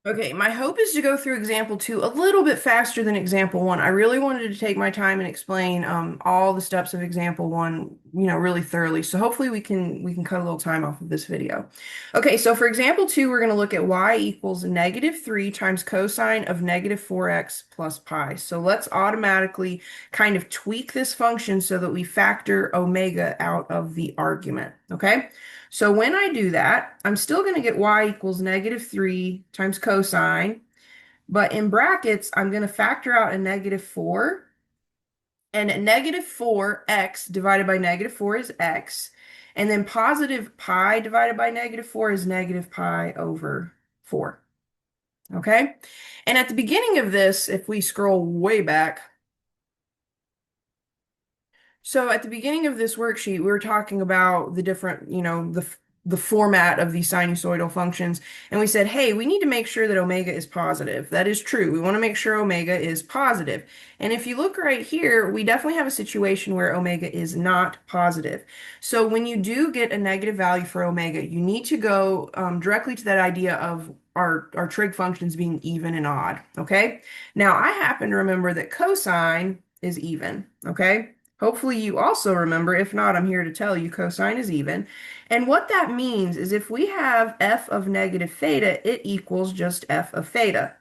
Okay, my hope is to go through example two a little bit faster than example one. I really wanted to take my time and explain all the steps of example one, really thoroughly. So hopefully we can cut a little time off of this video. Okay, so for example two, we're going to look at y equals -3 times cosine of -4x plus pi. So let's automatically kind of tweak this function so that we factor omega out of the argument. Okay? So when I do that, I'm still going to get y equals -3 times cosine, but in brackets, I'm going to factor out a -4, and -4x divided by -4 is x, and then positive pi divided by -4 is negative pi over 4. Okay? And at the beginning of this, if we scroll way back, so at the beginning of this worksheet, we were talking about the different, the format of these sinusoidal functions, and we said, hey, we need to make sure that omega is positive. That is true. We want to make sure omega is positive. And if you look right here, we definitely have a situation where omega is not positive. So when you do get a negative value for omega, you need to go directly to that idea of our trig functions being even and odd, okay? Now, I happen to remember that cosine is even, okay? Hopefully you also remember. If not, I'm here to tell you cosine is even. And what that means is if we have f of negative theta, it equals just f of theta.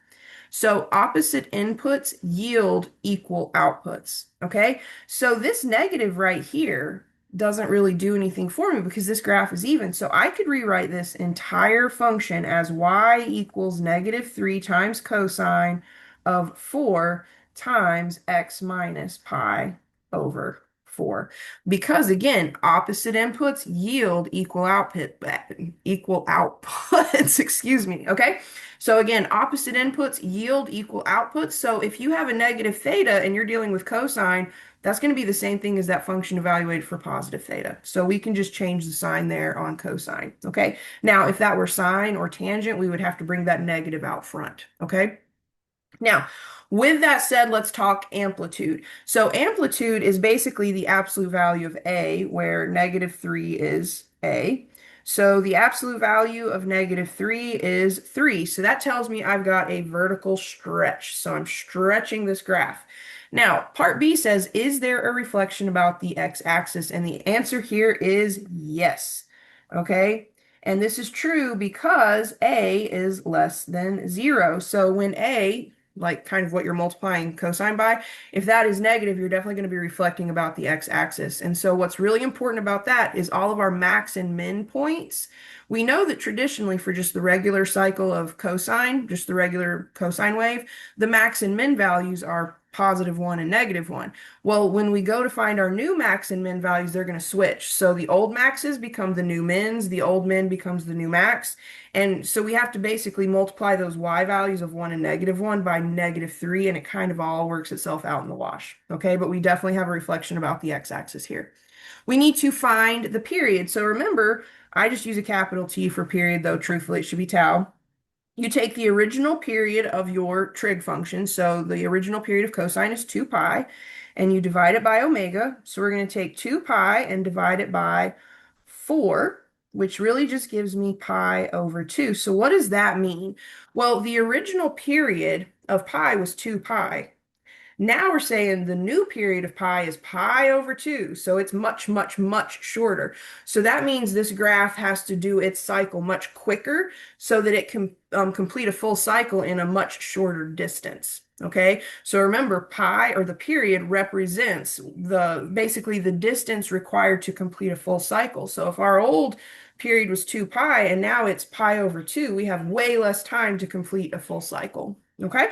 So opposite inputs yield equal outputs. Okay? So this negative right here doesn't really do anything for me because this graph is even. So I could rewrite this entire function as y equals -3 times cosine of 4 times x minus pi over 4. Because again, opposite inputs yield equal outputs, excuse me, okay? So again, opposite inputs yield equal outputs. So if you have a negative theta and you're dealing with cosine, that's going to be the same thing as that function evaluated for positive theta. So we can just change the sign there on cosine, okay? Now, if that were sine or tangent, we would have to bring that negative out front, okay? Now, with that said, let's talk amplitude. So amplitude is basically the absolute value of A, where -3 is A. So the absolute value of -3 is 3. So that tells me I've got a vertical stretch. So I'm stretching this graph. Now, part B says, is there a reflection about the x-axis? And the answer here is yes. Okay? And this is true because A is less than 0. So when A, like kind of what you're multiplying cosine by, if that is negative, you're definitely going to be reflecting about the x-axis. And so what's really important about that is all of our max and min points. We know that traditionally for just the regular cycle of cosine, just the regular cosine wave, the max and min values are +1 and -1. Well, when we go to find our new max and min values, they're going to switch. So the old maxes become the new mins, the old min becomes the new max. And so we have to basically multiply those y values of 1 and -1 by -3, and it kind of all works itself out in the wash. Okay, but we definitely have a reflection about the x-axis here. We need to find the period. So remember, I just use a capital T for period, though truthfully it should be tau. You take the original period of your trig function, so the original period of cosine is 2 pi, and you divide it by omega. So we're going to take 2 pi and divide it by 4, which really just gives me pi over 2. So what does that mean? Well, the original period of pi was 2 pi. Now we're saying the new period of pi is pi over 2, so it's much, much, much shorter. So that means this graph has to do its cycle much quicker so that it can complete a full cycle in a much shorter distance. Okay, so remember, pi or the period represents basically the distance required to complete a full cycle. So if our old period was 2 pi and now it's pi over 2, we have way less time to complete a full cycle. Okay?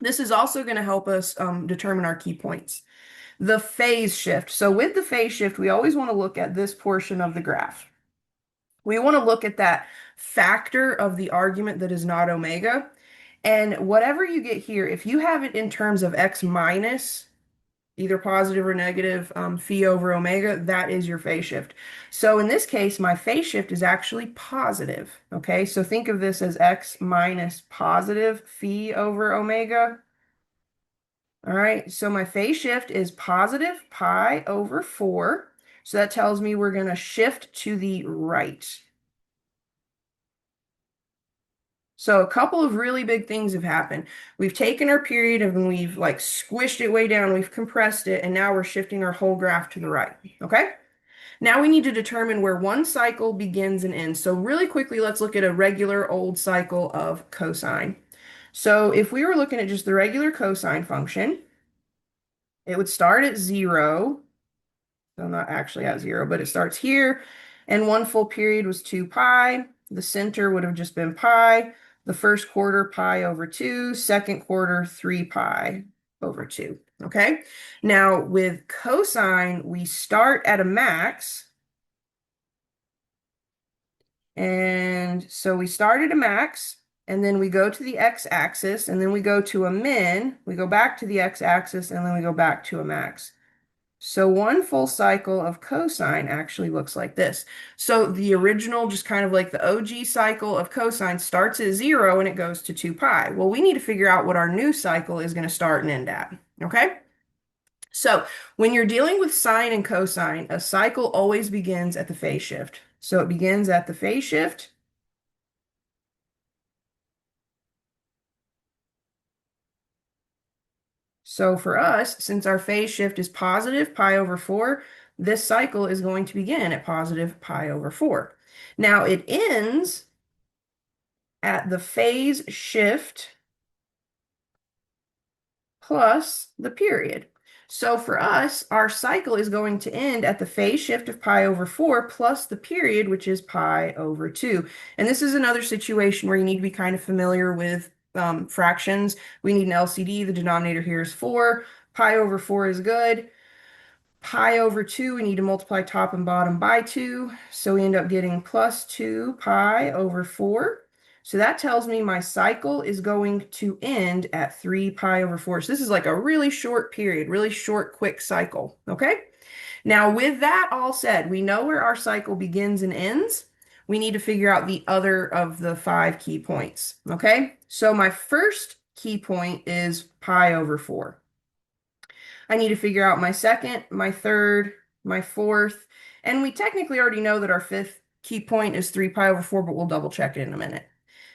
This is also going to help us determine our key points. The phase shift. So with the phase shift, we always want to look at this portion of the graph. We want to look at that factor of the argument that is not omega. And whatever you get here, if you have it in terms of x minus, either positive or negative, phi over omega, that is your phase shift. So in this case, my phase shift is actually positive. Okay, so think of this as x minus positive phi over omega. All right, so my phase shift is positive pi over 4. So that tells me we're going to shift to the right. So a couple of really big things have happened. We've taken our period and we've like squished it way down, we've compressed it, and now we're shifting our whole graph to the right. Okay? Now we need to determine where one cycle begins and ends. So really quickly, let's look at a regular old cycle of cosine. So if we were looking at just the regular cosine function, it would start at 0. So not actually at 0, but it starts here. And one full period was 2 pi. The center would have just been pi. The first quarter, pi over 2. Second quarter, 3 pi over 2. Okay? Now with cosine, we start at a max. And so we start at a max, and then we go to the x-axis, and then we go to a min. We go back to the x-axis, and then we go back to a max. So one full cycle of cosine actually looks like this. So the original, just kind of like the OG cycle of cosine, starts at 0 and it goes to 2 pi. Well, we need to figure out what our new cycle is going to start and end at. Okay? So when you're dealing with sine and cosine, a cycle always begins at the phase shift. So it begins at the phase shift. So for us, since our phase shift is positive pi over 4, this cycle is going to begin at positive pi over 4. Now it ends at the phase shift plus the period. So for us, our cycle is going to end at the phase shift of pi over 4 plus the period, which is pi over 2. And this is another situation where you need to be kind of familiar with fractions. We need an LCD. The denominator here is 4. Pi over 4 is good. Pi over 2, we need to multiply top and bottom by 2. So we end up getting plus 2 pi over 4. So that tells me my cycle is going to end at 3 pi over 4. So this is like a really short period, really short, quick cycle. Okay? Now, with that all said, we know where our cycle begins and ends. We need to figure out the other of the 5 key points. Okay? So my first key point is pi over 4. I need to figure out my second, my third, my fourth, and we technically already know that our fifth key point is 3 pi over 4, but we'll double check it in a minute.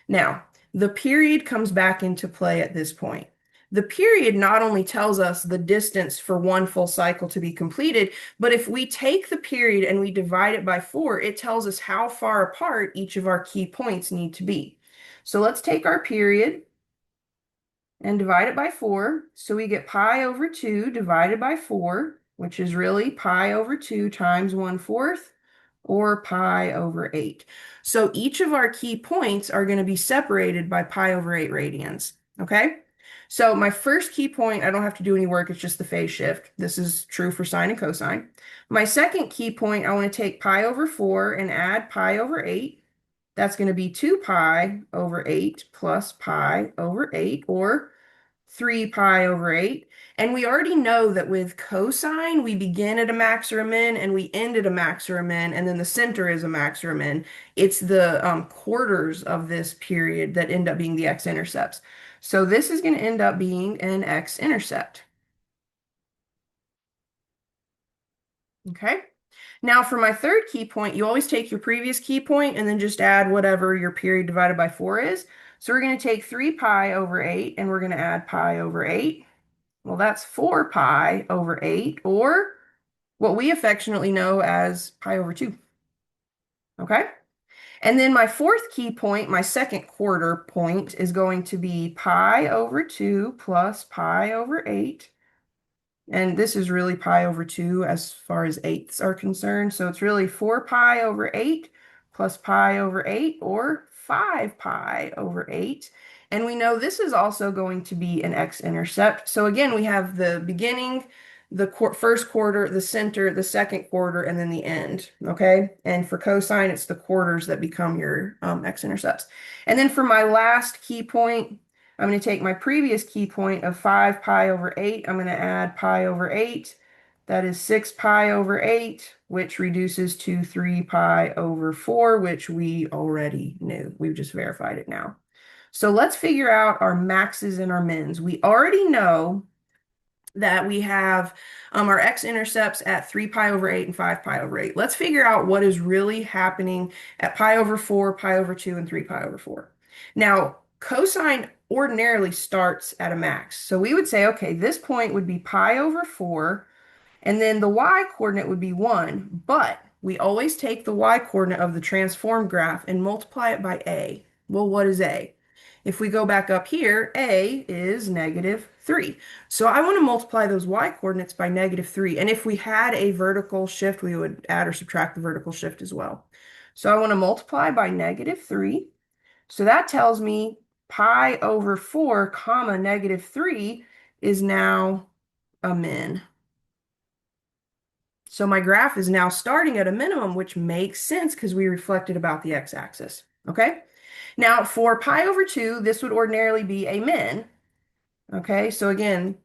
Now, the period comes back into play at this point. The period not only tells us the distance for one full cycle to be completed, but if we take the period and we divide it by 4, it tells us how far apart each of our key points need to be. So let's take our period and divide it by 4. So we get pi over 2 divided by 4, which is really pi over 2 times 1/4, or pi over 8. So each of our key points are going to be separated by pi over 8 radians. Okay? So my first key point, I don't have to do any work. It's just the phase shift. This is true for sine and cosine. My second key point, I want to take pi over 4 and add pi over 8. That's going to be 2 pi over 8 plus pi over 8, or 3 pi over 8. And we already know that with cosine, we begin at a max or a min and we end at a max or a min, and then the center is a max or a min. It's the quarters of this period that end up being the x-intercepts. So this is going to end up being an x-intercept. Okay? Now for my third key point, you always take your previous key point and then just add whatever your period divided by 4 is. So we're going to take 3 pi over 8 and we're going to add pi over 8. Well, that's 4 pi over 8, or what we affectionately know as pi over 2. Okay? And then my fourth key point, my second quarter point, is going to be pi over 2 plus pi over 8. And this is really pi over 2 as far as eighths are concerned. So it's really 4 pi over 8 plus pi over 8, or 5 pi over 8. And we know this is also going to be an x-intercept. So again, we have the beginning, the first quarter, the center, the second quarter, and then the end. Okay? And for cosine, it's the quarters that become your x-intercepts. And then for my last key point, I'm going to take my previous key point of 5 pi over 8. I'm going to add pi over 8. That is 6 pi over 8, which reduces to 3 pi over 4, which we already knew. We've just verified it now. So let's figure out our maxes and our mins. We already know that we have our x-intercepts at 3 pi over 8 and 5 pi over 8. Let's figure out what is really happening at pi over 4, pi over 2, and 3 pi over 4. Now, cosine ordinarily starts at a max. So we would say, okay, this point would be pi over 4, and then the y coordinate would be 1, but we always take the y coordinate of the transformed graph and multiply it by a. Well, what is a? If we go back up here, a is -3. So I want to multiply those y coordinates by -3. And if we had a vertical shift, we would add or subtract the vertical shift as well. So I want to multiply by -3. So that tells me pi over 4 comma -3 is now a min. So my graph is now starting at a minimum, which makes sense because we reflected about the x-axis. Okay? Now for pi over 2, this would ordinarily be a min. Okay, so again,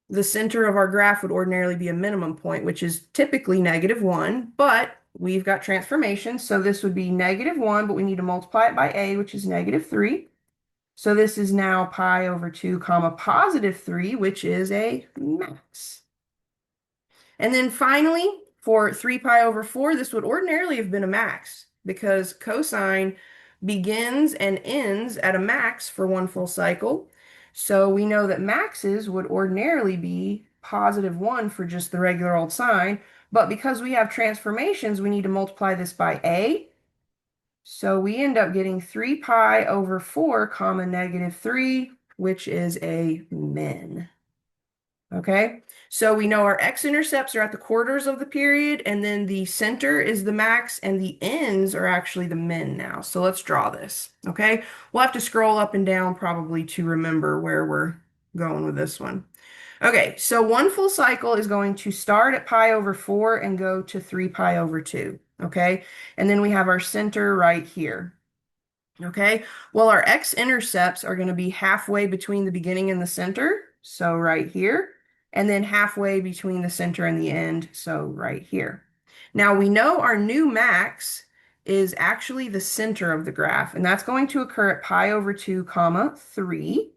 the center of our graph would ordinarily be a minimum point, which is typically -1, but we've got transformations, so this would be -1, but we need to multiply it by a, which is -3. So this is now pi over 2 comma +3, which is a max. And then finally, for 3 pi over 4, this would ordinarily have been a max because cosine begins and ends at a max for one full cycle. So we know that maxes would ordinarily be +1 for just the regular old sine, but because we have transformations, we need to multiply this by a. So we end up getting 3 pi over 4 comma -3, which is a min. Okay, so we know our x-intercepts are at the quarters of the period, and then the center is the max, and the ends are actually the min now. So let's draw this, okay? We'll have to scroll up and down probably to remember where we're going with this one. Okay, so one full cycle is going to start at pi over 4 and go to 3 pi over 2, okay? And then we have our center right here. Okay, well, our x-intercepts are going to be halfway between the beginning and the center, so right here, and then halfway between the center and the end, so right here. Now we know our new max is actually the center of the graph, and that's going to occur at pi over 2 comma 3.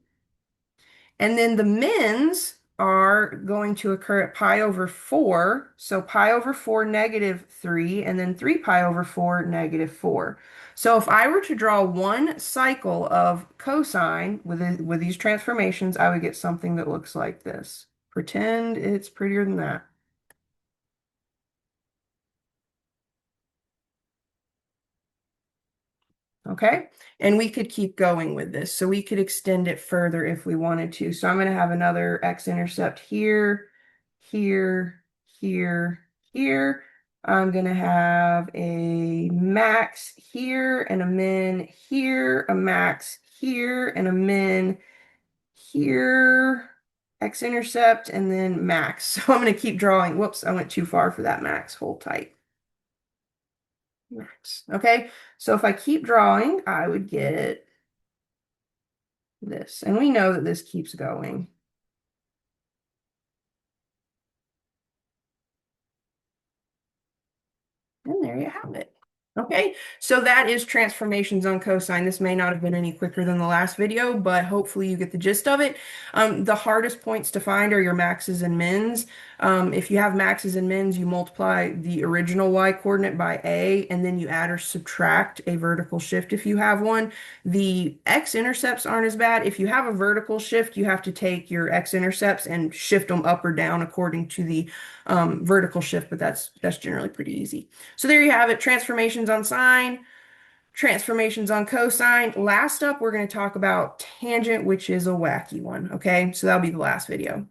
And then the mins are going to occur at pi over 4. So pi over 4 -3, and then 3 pi over 4 -4. So if I were to draw one cycle of cosine with these transformations, I would get something that looks like this. Pretend it's prettier than that. Okay, and we could keep going with this. So we could extend it further if we wanted to. So I'm going to have another x-intercept here, here, here, here. I'm going to have a max here and a min here, a max here and a min here, x-intercept, and then max. So I'm going to keep drawing. Whoops, I went too far for that max. Hold tight. Max. Okay, so if I keep drawing, I would get this. And we know that this keeps going. And there you have it. Okay, so that is transformations on cosine. This may not have been any quicker than the last video, but hopefully you get the gist of it. The hardest points to find are your maxes and mins. If you have maxes and mins, you multiply the original y coordinate by a, and then you add or subtract a vertical shift if you have one. The x-intercepts aren't as bad. If you have a vertical shift, you have to take your x-intercepts and shift them up or down according to the vertical shift, but that's generally pretty easy. So there you have it, transformations on sine, transformations on cosine. Last up, we're going to talk about tangent, which is a wacky one. Okay, so that'll be the last video.